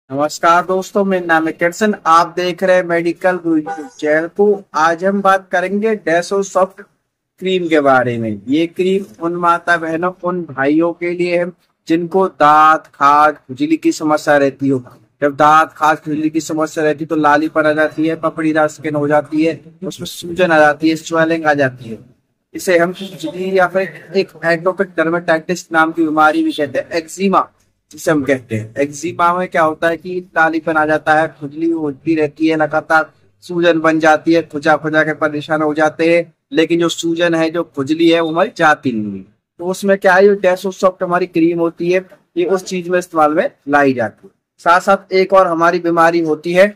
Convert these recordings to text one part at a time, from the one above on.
नमस्कार दोस्तों, मेरा नाम है किरसन। आप देख रहे हैं मेडिकल यूट्यूब चैनल को। आज हम बात करेंगे डेसो सॉफ्ट क्रीम के बारे में। ये क्रीम उन माता बहनों, उन भाइयों के लिए है जिनको दांत खाज खुजली की समस्या रहती हो। जब दांत खाज खुजली की समस्या रहती है तो लालीपन आ जाती है, पपड़ीदार स्किन हो जाती है, उसमें सूजन आ जाती है, स्वेलिंग आ जाती है। इसे हम खुजली या फिर एक एटोपिक डर्मेटाइटिस नाम की बीमारी भी कहते हैं, एक्जिमा जिसे हम कहते हैं। एक्जिमा में क्या होता है कि लालीपन आ जाता है, खुजली होती रहती है, लगातार सूजन बन जाती है, खुजा खुजा के परेशान हो जाते हैं। लेकिन जो सूजन है, जो खुजली है, वो हमारी जाती नहीं है। तो उसमें क्या है, डेसो सॉफ्ट हमारी क्रीम होती है, ये उस चीज में इस्तेमाल में लाई जाती है। साथ साथ एक और हमारी बीमारी होती है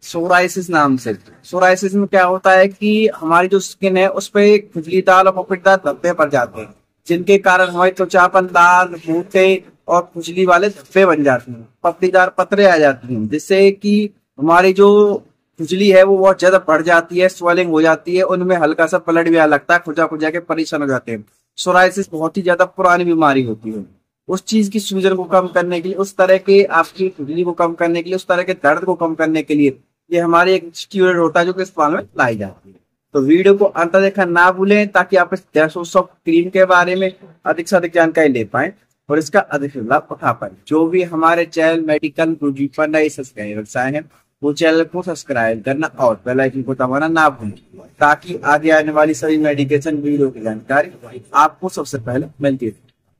सोराइसिस नाम से। सोराइसिस में क्या होता है कि हमारी जो स्किन है उस पे खुजलीदार और पपड़ीदार धब्बे पड़ जाते हैं, जिनके कारण हमारी त्वचा पर लाल, मोटे और खुजली वाले धब्बे बन जाते हैं, पपड़ीदार पतरे आ जाती हैं, जिससे कि हमारी जो खुजली है वो बहुत ज्यादा बढ़ जाती है, स्वेलिंग हो जाती है, उनमें हल्का सा ब्लड भी आने लगता है, खुजा खुजा के परेशान हो जाते हैं। सोराइसिस बहुत ही ज्यादा पुरानी बीमारी होती है। उस चीज की सूजन को कम करने के लिए, उस तरह के आपकी खुजली को कम करने के लिए, उस तरह के दर्द को कम करने के लिए ये हमारे एक स्टीरॉयड होता है जो कि इस्तेमाल में लाई जाती है। तो वीडियो को अंत तक देखना ना भूलें ताकि आप इस डेसो सॉफ्ट क्रीम के बारे में अधिक से अधिक जानकारी ले पाए और इसका अधिक लाभ उठा पाए। जो भी हमारे चैनल मेडिकल गुरुजी पर नए सब्सक्राइबर्स आए हैं वो चैनल को सब्सक्राइब करना और बेल आइकन को दबाना ना भूलें, ताकि आगे आने वाली सभी मेडिकेशन वीडियो की जानकारी आपको सबसे पहले मिलती है।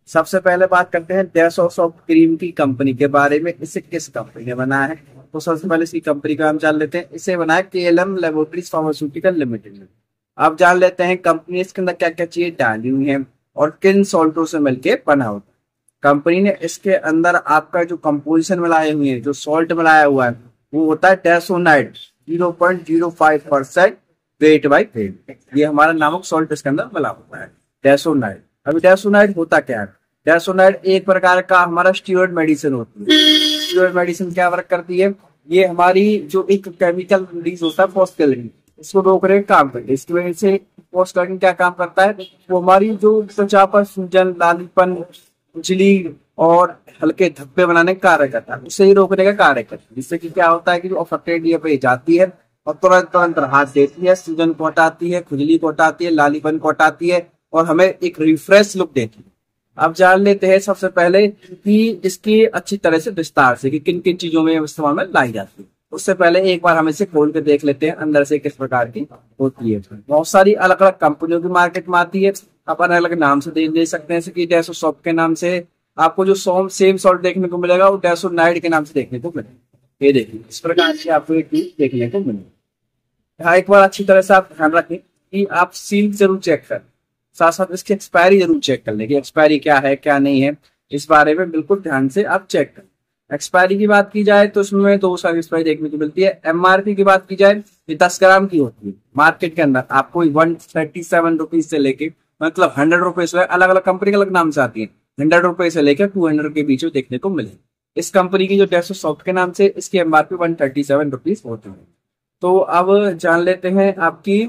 सबसे पहले बात करते हैं डेसो सॉफ्ट क्रीम की कंपनी के बारे में। इसे किस कंपनी ने बनाया है, तो सबसे पहले इसकी कंपनी का हम जान लेते हैं। इसे बनाया KLM लैबोरेटरीज फार्मास्यूटिकल लिमिटेड ने। अब जान लेते हैं कंपनी इसके अंदर क्या क्या चीजें डाली हुई है और किन सॉल्टों से मिलकर बना होता है। कंपनी ने इसके अंदर आपका जो कंपोजिशन मिलाए हुए हैं, जो सॉल्ट मिलाया हुआ है, वो होता है डेसोनाइड 0.05% वेट बाई वेट। ये हमारा नामक सॉल्ट इसके अंदर मिला हुआ है, डेसोनाइड। अभी डेसोनाइड होता क्या है? डेसोनाइड एक प्रकार का हमारा स्टीरॉयड मेडिसिन होती है। स्टीरॉयड मेडिसिन क्या वर्क करती है? ये हमारी जो एक केमिकल रिलीज होता है पोस्टकैलिन, इसको रोकने का काम करती है। इसकी वजह से पोस्टकैलिन क्या काम करता है, वो हमारी जो त्वचा पर सूजन, लालीपन, खुजली और हल्के धब्बे बनाने का कार्य करता है, उसे ही रोकने का कार्य करता है। जिससे कि क्या होता है कि जो अफेक्टेड एरिया पे जाती है और तुरंत तुरंत राहत देती है, सूजन को हटाती है, खुजली को हटाती है, लालीपन को हटाती है और हमें एक रिफ्रेश लुक देती है। अब जान लेते हैं सबसे पहले कि इसकी अच्छी तरह से विस्तार से कि किन किन चीजों में इस्तेमाल में लाई जाती है। उससे पहले एक बार हम इसे खोल के देख लेते हैं अंदर से किस प्रकार की होती है। बहुत सारी अलग अलग कंपनियों की मार्केट में आती है, आप अलग अलग नाम से दे सकते हैं। जैसे कि डेसो सॉफ्ट के नाम से आपको जो सेम सॉल्ट देखने को मिलेगा वो डेसोनाइड के नाम से देखने को मिलेगा। ये देखिए, इस प्रकार से आपको एक चीज देखने को मिलेगी। हाँ, एक बार अच्छी तरह से आप ध्यान रखें कि आप सील जरूर चेक करें, साथ साथ इसकी एक्सपायरी जरूर चेक कर लें कि एक्सपायरी क्या है क्या नहीं है, इस बारे में बिल्कुल ध्यान से आप चेक करें। एक्सपायरी की बात की जाए तो इसमें 2 साल की एक्सपायरी देखने को मिलती है। MRP की बात की जाए ये 10 ग्राम की होती है। मार्केट के अंदर आपको 137 रुपीज से लेके मतलब 100 रुपीज, अलग अलग कंपनी का अलग नाम से आती है, 100 रुपए से लेकर 200 के बीच में देखने को मिले। इस कंपनी की जो डेसो सॉफ्ट के नाम से इसकी MRP 137 रुपीज होती है। तो अब जान लेते हैं आपकी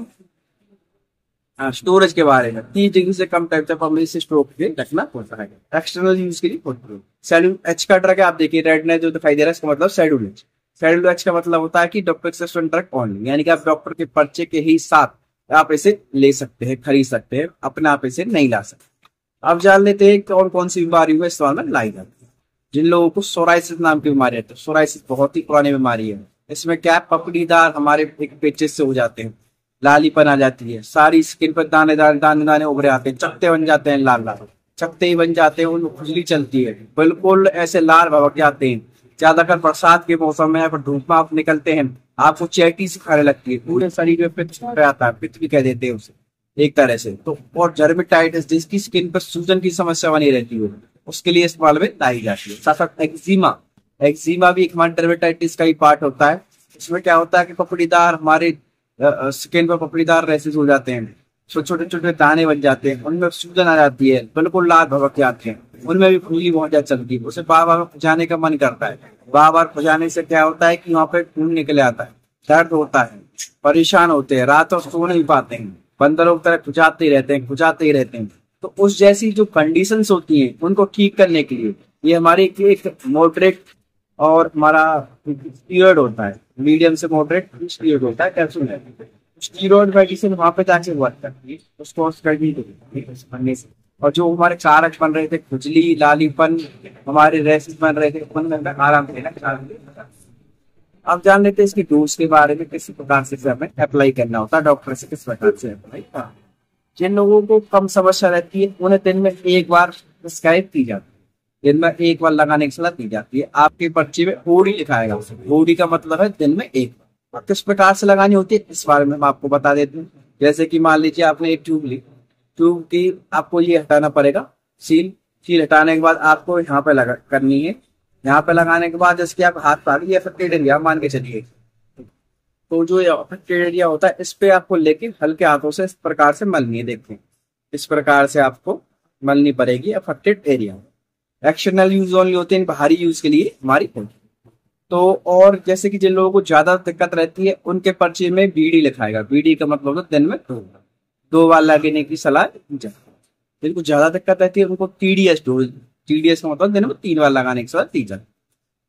स्टोरेज के बारे में। 30 डिग्री से कम टेम्परेचर पर हमें इसे स्टोर करके रखना होता है, एक्सटर्नल यूज के लिए होती है। शेड्यूल H का ड्रग है, आप देखिए रेड में जो दिखाई दे रहा है इसका मतलब शेड्यूल H। शेड्यूल H का मतलब होता है कि डॉक्टर प्रिस्क्रिप्शन ड्रग ओनली, यानी कि आप डॉक्टर के पर्चे के ही साथ आप इसे ले सकते हैं, खरीद सकते हैं, अपने आप इसे नहीं ला सकते। अब जान लेते हैं कौन कौन सी बीमारी में इस्तेमाल में लाई जाती है। जिन लोगों को सोराइसिस नाम की बीमारी है, तो सोराइसिस बहुत ही पुरानी बीमारी है। इसमें क्या पपड़ीदार हमारे एक पेचेस से हो जाते हैं, लालीपन आ जाती है, सारी स्किन पर दाने दाने दाने दाने उभरे आते हैं, चकते बन जाते हैं, लाल लाल चकते ही बन जाते हैं, उनमें खुजली चलती है, बिल्कुल ऐसे लाल भड़क जाते हैं। ज्यादातर बरसात के मौसम में धूप में आप निकलते हैं, आपको चैटी सी खाने लगती है, पूरे शरीर में पित्त आता है, पित्त भी कह देते हैं उसे एक तरह से। तो और डर्मेटाइटिस जिसकी स्किन पर सूजन की समस्या बनी रहती है, उसके लिए इस्तेमाल में लाई जाती है। साथ साथ एक्जिमा, एक्जिमा भी एक हमारे डर्मेटाइटिस का ही पार्ट होता है। इसमें क्या होता है कि पपड़ीदार हमारे स्किन पर पपड़ीदार रैसेस हो जाते हैं, छोटे छोटे दाने बन जाते हैं, उनमें सूजन आ जाती है, बिल्कुल लाल भड़क जाते हैं, उनमें भी खुजली बहुत ज्यादा चलती है, उसे बार बार खुजाने का मन करता है। बार बार खुजाने से क्या होता है कि वहां पे खून निकल आता है, दर्द होता है, परेशान होते हैं, रात और सो नहीं पाते हैं, बंदरों की तरह खुजाते ही रहते हैं, खुजाते ही रहते हैं। तो उस जैसी जो कंडीशंस होती हैं उनको ठीक करने के लिए ये हमारी एक मॉडरेट और हमारा स्टीरॉयड होता है, मीडियम से मॉडरेट स्टीरॉयड होता है कैप्सूल है। स्टीरॉयड मेडिसिन वहां पे जाके वर्क करती है, उसको करनी बनने से। और जो हमारे कारक बन रहे थे, खुजली, लालीपन, हमारे रैशेस बन रहे थे, उनमें आराम देना। अब जान लेते हैं इसकी डोज के बारे में, किस प्रकार से हमें अप्लाई करना होता है, डॉक्टर से किस प्रकार से अप्लाई करना। जिन लोगों को कम समस्या रहती है उन्हें दिन में एक बार प्रिस्क्राइब की जाती है, दिन में एक बार लगाने की सलाह दी जाती है। आपकी पर्ची में ओडी लिखाएगा, ओडी का मतलब है दिन में एक बार। किस प्रकार से लगानी होती है इस बारे में हम आपको बता देते हैं। जैसे कि मान लीजिए आपने एक ट्यूब ली, ट्यूब की आपको ये हटाना पड़ेगा, सील हटाने के बाद आपको यहाँ पे लगा करनी है। यहाँ पे लगाने के बाद जैसे आप हाथ पा ये अफेक्टेड एरिया मान के चलिए, तो जो अफेक्टेड एरिया होता है इस पे आपको लेके हल्के हाथों से इस प्रकार से मलनी है। देखिए इस प्रकार से आपको मलनी पड़ेगी affected area. External use only होते हैं, बाहरी यूज के लिए हमारी होती। तो और जैसे कि जिन लोगों को ज्यादा दिक्कत रहती है उनके पर्चे में बीडी लिखाएगा, बीडी का मतलब होता है दिन में 2 बार लगने की सलाह दी जाती है। जिनको ज्यादा दिक्कत रहती है उनको टीडीएस डोज, टीडीएस का मतलब दिन में 3 बार लगाने की सलाह दी जाती है।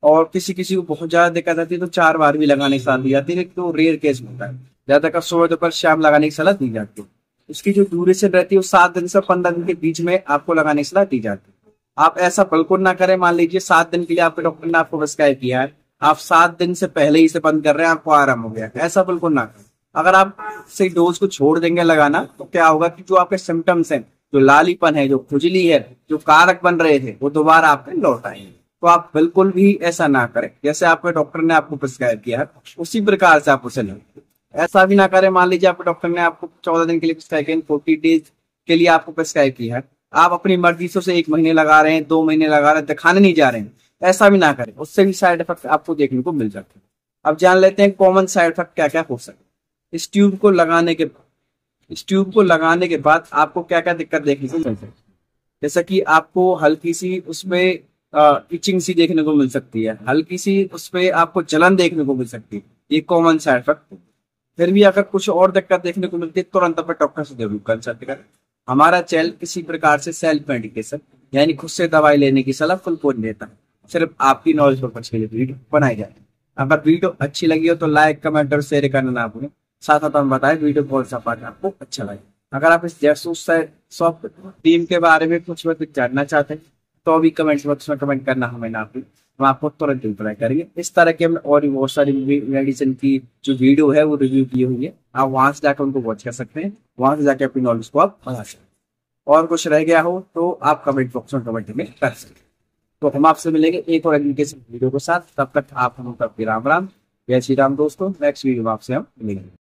और किसी किसी को बहुत ज्यादा दिक्कत आती है तो 4 बार भी लगाने की सलाह दी जाती है, तो रेयर केस होता है। ज्यादातर सुबह दोपहर शाम लगाने की सलाह दी जाती है। इसकी जो ड्यूरेशन रहती है वो 7 दिन से 15 दिन के बीच में आपको लगाने की सलाह दी जाती है। आप ऐसा बिल्कुल ना करें, मान लीजिए 7 दिन के लिए आपके डॉक्टर ने आपको प्रिस्क्राइब किया है, आप 7 दिन से पहले ही से बंद कर रहे हैं, आपको आराम हो गया, ऐसा बिल्कुल ना करें। अगर आप से डोज को छोड़ देंगे लगाना तो क्या होगा कि जो आपके सिम्टम्स हैं, जो लालीपन है, जो खुजली है, जो कारक बन रहे थे, वो दोबारा आपके लौट आएंगे। तो आप बिल्कुल भी ऐसा ना करें। जैसे आपके डॉक्टर ने आपको प्रिस्क्राइब किया है उसी प्रकार से आप उसे लें। ऐसा भी ना करें, मान लीजिए आपके डॉक्टर ने आपको 14 दिन के लिए प्रिस्क्राइब किया, 40 डेज के लिए आपको प्रिस्क्राइब किया है, आप अपनी मर्जी से उसे 1 महीने लगा रहे हैं, 2 महीने लगा रहे हैं, दिखाने नहीं जा रहे हैं, ऐसा भी ना करें, उससे भी साइड इफेक्ट आपको देखने को मिल जाते हैं। अब जान लेते हैं कॉमन साइड इफेक्ट क्या क्या हो सकते। इस ट्यूब को लगाने के बाद आपको क्या क्या दिक्कत देखने को मिल सकती है। जैसा कि आपको हल्की सी उसमें इचिंग सी देखने को मिल सकती है, हल्की सी उसमें आपको जलन देखने को मिल सकती है, ये कॉमन साइड इफेक्ट। फिर भी अगर कुछ और दिक्कत देखने को मिलती है तुरंत अपने डॉक्टर से जरूर कंसल्ट करें। हमारा चैनल किसी प्रकार से सेल्फ मेडिकेशन यानी खुद से दवाई लेने की सलाह बिल्कुल नहीं देता, सिर्फ आपकी नॉलेज पर्पज के लिए वीडियो बनाई जाए। अगर वीडियो अच्छी लगी हो तो लाइक, कमेंट और शेयर करना ना भूलें। साथ साथ हम बताएं वीडियो कौन सा पार्ट आपको अच्छा लगे। अगर आप इस जैसूस सॉफ्ट टीम के बारे में कुछ जानना चाहते हैं तो अभी कमेंट्स बॉक्स में कमेंट करना हमें ना भूलें, हम आपको तुरंत रिप्लाई करेंगे। इस तरह के हमने और भी बहुत सारी मेडिसिन की जो वीडियो है वो रिव्यू की हुई है, आप वहां से जाकर उनको वॉच कर सकते हैं, वहां से जाकर अपनी नॉलेज को आप बढ़ा सकते हैं। और कुछ रह गया हो तो आप कमेंट बॉक्स में कमेंट में कर सकते हैं। तो हम आपसे मिलेंगे एक और एजुकेशन वीडियो के साथ, तब तक आप हम राम राम, जय श्री राम दोस्तों। नेक्स्ट वीडियो में आपसे हम मिलेंगे।